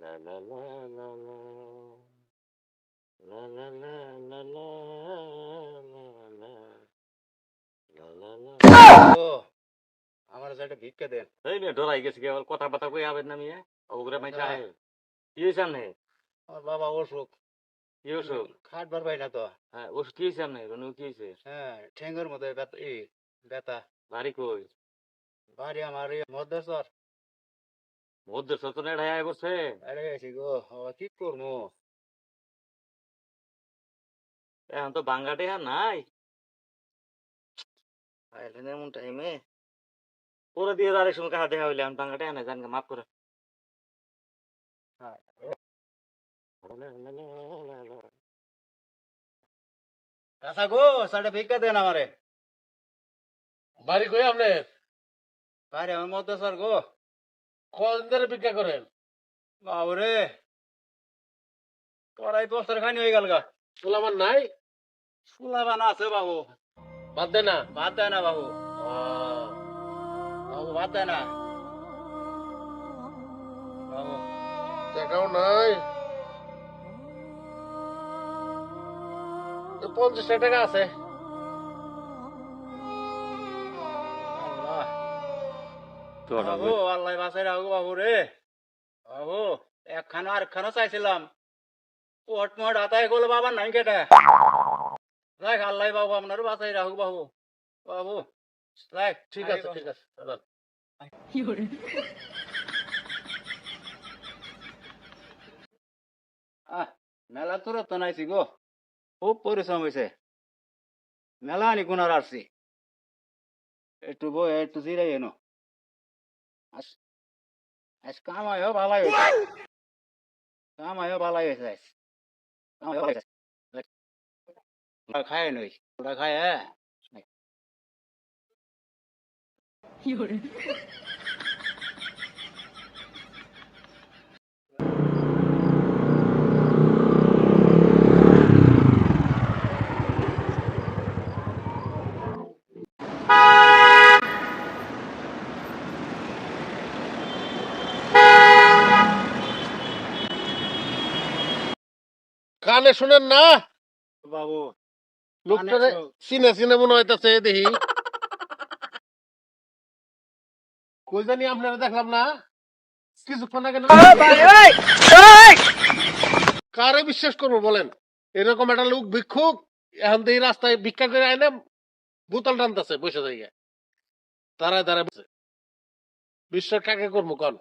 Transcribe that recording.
La la la la la. La la la la la. La la la la la। ও আমার একটা ভিক্ষা দেন। এই মেয়ে ডরাই গেছে কি আবার কথা বার্তা কই আবেন না মিয়া ওগুলা মাইসা আহে কি হয়েছে আপনি আমার বাবা অসুখ, কি অসুখ খাটবার পাই না তো। হ্যাঁ ওষুধ কি হয়েছে আপনি রনু কি হয়েছে হ্যাঁ, ঠ্যাঙ্গের মধ্যে ব্যথা। বাড়ি কই বাড়ি আমার মধ্যস্থর। মধ্যে সতনে ঢাই বসে আরে গেছি গো, কি করবো? এখন তো বাঙ্গাটে আর নাই আইলেন এমন টাইমে পরে দিয়ে আরেক সময় কাহা দেখা হইলে এখন বাঙ্গাটে আনে জান মাফ করে চাচা গো, একটা ভিক্ষা দেন আমারে। বাড়ি কই আপনি? বাড়ি আমার মধ্যস্থর গো। কদিন ধরে ভিক্ষা করেন? বাবুরে, পড়াই বছর খানি হয়ে গেল গা। পোলাপান নাই? সুলা বানা আছে বাবু, বাদ দে না। বাদ দেয় না বাবু। আহ, বাবু বাদ দেয় না বাবু। টাকাও নাই। 50 টাকা আছে। আল্লাহ তো বাবু, আল্লাহ বাঁচাই রাখো বাবু রে। বাবু, একখানা আরেকখানা চাইছিলাম, পট মট হাতায় গেলো বাবা নাই কেটে। দেখ আল্লাহ বাবু আপনার বাঁচাই রাখুক বাবু। বাবু দেখ, ঠিক আছে, ঠিক আছে। দাঁড়ান। মেলা তোর তো নাইছি গো, খুব পরিশ্রম হয়েছে। মেলা আনি গুনার আসছি, একটু বই একটু জিরাই এনো। আজ কামাইও ভালাই হয়েছে, কামাইও ভালাই হয়েছে। আজ কামাইও ভালাই হয়েছে। ওরা খায় নই, ওরা খায় হ্যাঁ। কানে শুনেন না? বাবু লোকটা কানে চিনে চিনে মনে হইতাছে দেখি। কই জানি আপনারা দেখলাম না কিছুক্ষণ আগে। কারে বিশ্বাস করবো বলেন? এরকম একটা লোক ভিক্ষুক এখন তো এই রাস্তায় ভিক্ষা করে আইনে বোতল টানতেছে বসে জায়গায়, দাঁড়ায় দাঁড়ায় বসে। বিশ্বাস কাকে করবো কন?